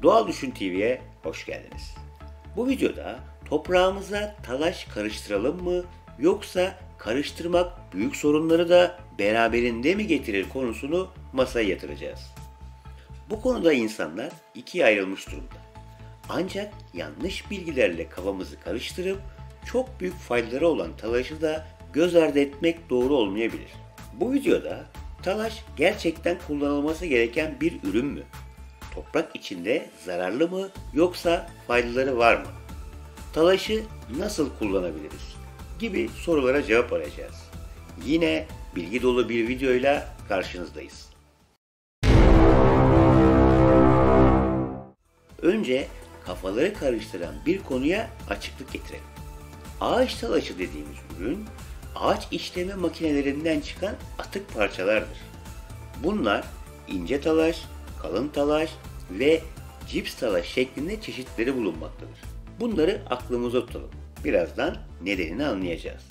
Doğal Düşün TV'ye hoş geldiniz. Bu videoda toprağımıza talaş karıştıralım mı yoksa karıştırmak büyük sorunları da beraberinde mi getirir konusunu masaya yatıracağız. Bu konuda insanlar ikiye ayrılmış durumda. Ancak yanlış bilgilerle kafamızı karıştırıp çok büyük faydaları olan talaşı da göz ardı etmek doğru olmayabilir. Bu videoda talaş gerçekten kullanılması gereken bir ürün mü? Toprak içinde zararlı mı yoksa faydaları var mı? Talaşı nasıl kullanabiliriz? Gibi sorulara cevap arayacağız. Yine bilgi dolu bir videoyla karşınızdayız. Önce kafaları karıştıran bir konuya açıklık getirelim. Ağaç talaşı dediğimiz ürün, ağaç işleme makinelerinden çıkan atık parçalardır. Bunlar ince talaş, kalın talaş ve cips talaş şeklinde çeşitleri bulunmaktadır. Bunları aklımıza tutalım. Birazdan nedenini anlayacağız.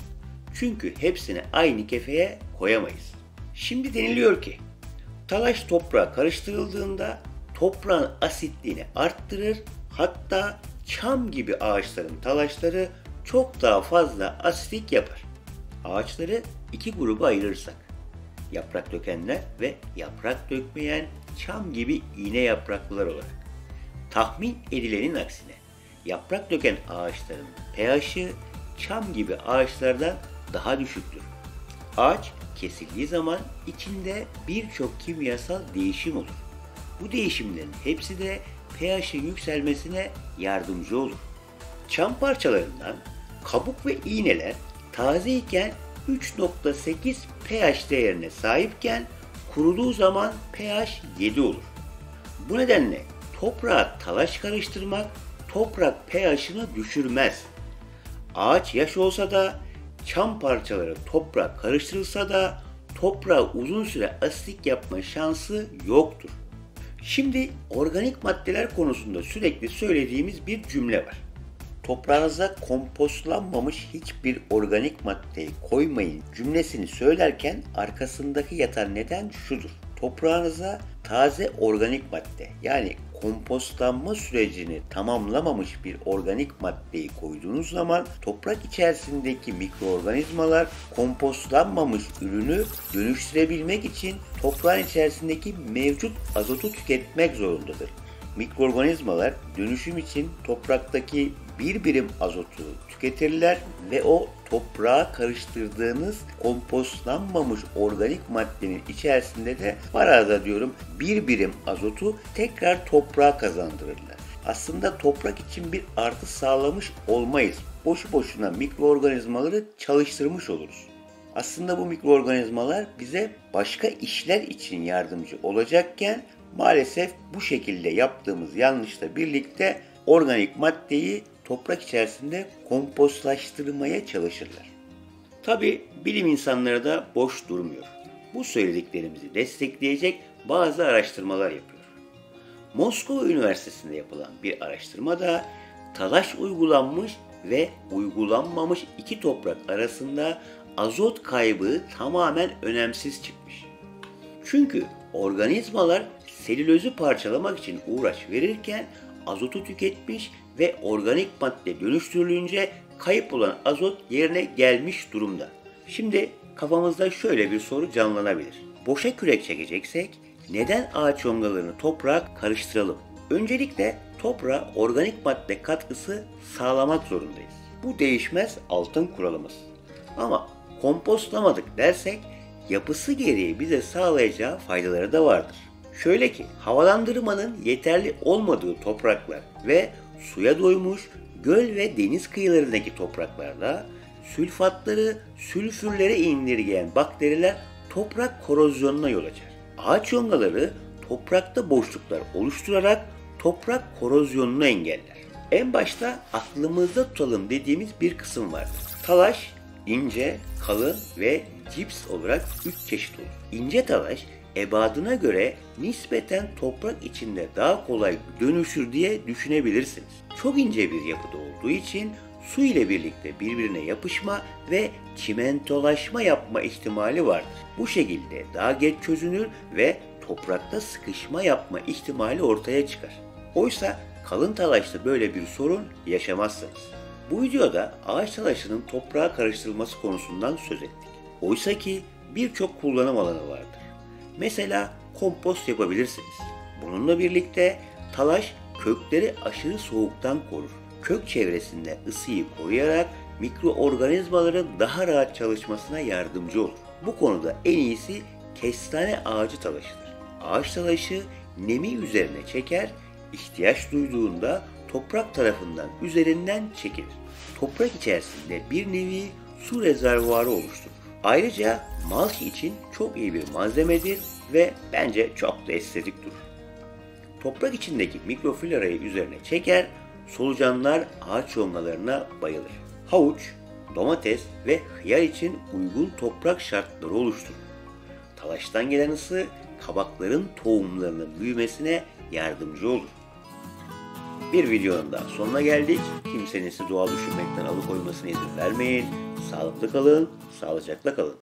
Çünkü hepsini aynı kefeye koyamayız. Şimdi deniliyor ki, talaş toprağa karıştırıldığında toprağın asitliğini arttırır, hatta çam gibi ağaçların talaşları çok daha fazla asitlik yapar. Ağaçları iki gruba ayırırsak, yaprak dökenler ve yaprak dökmeyen çam gibi iğne yapraklılar olarak. Tahmin edilenin aksine yaprak döken ağaçların pH'i çam gibi ağaçlardan daha düşüktür. Ağaç kesildiği zaman içinde birçok kimyasal değişim olur. Bu değişimlerin hepsi de pH'in yükselmesine yardımcı olur. Çam parçalarından kabuk ve iğneler tazeyken 3.8 pH değerine sahipken kuruduğu zaman pH 7 olur. Bu nedenle toprağa talaş karıştırmak toprak pH'ını düşürmez. Ağaç yaş olsa da çam parçaları toprağa karıştırılsa da toprağa uzun süre asitlik yapma şansı yoktur. Şimdi organik maddeler konusunda sürekli söylediğimiz bir cümle var. Toprağınıza kompostlanmamış hiçbir organik maddeyi koymayın cümlesini söylerken arkasındaki yatan neden şudur. Toprağınıza taze organik madde, yani kompostlanma sürecini tamamlamamış bir organik maddeyi koyduğunuz zaman toprak içerisindeki mikroorganizmalar kompostlanmamış ürünü dönüştürebilmek için toprağın içerisindeki mevcut azotu tüketmek zorundadır. Mikroorganizmalar dönüşüm için topraktaki bir birim azotu tüketirler ve o toprağa karıştırdığınız kompostlanmamış organik maddenin içerisinde de bir birim azotu tekrar toprağa kazandırırlar. Aslında toprak için bir artı sağlamış olmayız. Boşu boşuna mikroorganizmaları çalıştırmış oluruz. Aslında bu mikroorganizmalar bize başka işler için yardımcı olacakken maalesef bu şekilde yaptığımız yanlışla birlikte organik maddeyi toprak içerisinde kompostlaştırmaya çalışırlar. Tabi bilim insanları da boş durmuyor. Bu söylediklerimizi destekleyecek bazı araştırmalar yapıyor. Moskova Üniversitesi'nde yapılan bir araştırmada talaş uygulanmış ve uygulanmamış iki toprak arasında azot kaybı tamamen önemsiz çıkmış. Çünkü organizmalar selülozü parçalamak için uğraş verirken azotu tüketmiş ve organik madde dönüştürülünce kayıp olan azot yerine gelmiş durumda. Şimdi kafamızda şöyle bir soru canlanabilir. Boşa kürek çekeceksek neden ağaç yongalarını toprağa karıştıralım? Öncelikle toprağa organik madde katkısı sağlamak zorundayız. Bu değişmez altın kuralımız. Ama kompostlamadık dersek yapısı gereği bize sağlayacağı faydaları da vardır. Şöyle ki, havalandırmanın yeterli olmadığı topraklar ve suya doymuş göl ve deniz kıyılarındaki topraklarda sülfatları sülfürlere indirgeyen bakteriler toprak korozyonuna yol açar. Ağaç yongaları toprakta boşluklar oluşturarak toprak korozyonunu engeller. En başta aklımızda tutalım dediğimiz bir kısım vardır. Talaş, ince, kalın ve cips olarak 3 çeşit olur. İnce talaş ebadına göre nispeten toprak içinde daha kolay dönüşür diye düşünebilirsiniz. Çok ince bir yapıda olduğu için su ile birlikte birbirine yapışma ve çimentolaşma yapma ihtimali vardır. Bu şekilde daha geç çözünür ve toprakta sıkışma yapma ihtimali ortaya çıkar. Oysa kalın talaşta böyle bir sorun yaşamazsınız. Bu videoda ağaç talaşının toprağa karıştırılması konusundan söz ettik. Oysa ki birçok kullanım alanı vardır. Mesela kompost yapabilirsiniz. Bununla birlikte talaş kökleri aşırı soğuktan korur. Kök çevresinde ısıyı koruyarak mikroorganizmaların daha rahat çalışmasına yardımcı olur. Bu konuda en iyisi kestane ağacı talaşıdır. Ağaç talaşı nemi üzerine çeker, ihtiyaç duyduğunda toprak tarafından üzerinden çekilir. Toprak içerisinde bir nevi su rezervuarı oluşturur. Ayrıca mulch için çok iyi bir malzemedir ve bence çok da estetik durur. Toprak içindeki mikroflorayı üzerine çeker, solucanlar ağaç yongalarına bayılır. Havuç, domates ve hıyar için uygun toprak şartları oluşturur. Talaştan gelen ısı kabakların tohumlarının büyümesine yardımcı olur. Bir videonun daha sonuna geldik. Kimsenin sizi doğal düşünmekten alıkoymasına izin vermeyin. Sağlıklı kalın, sağlıcakla kalın.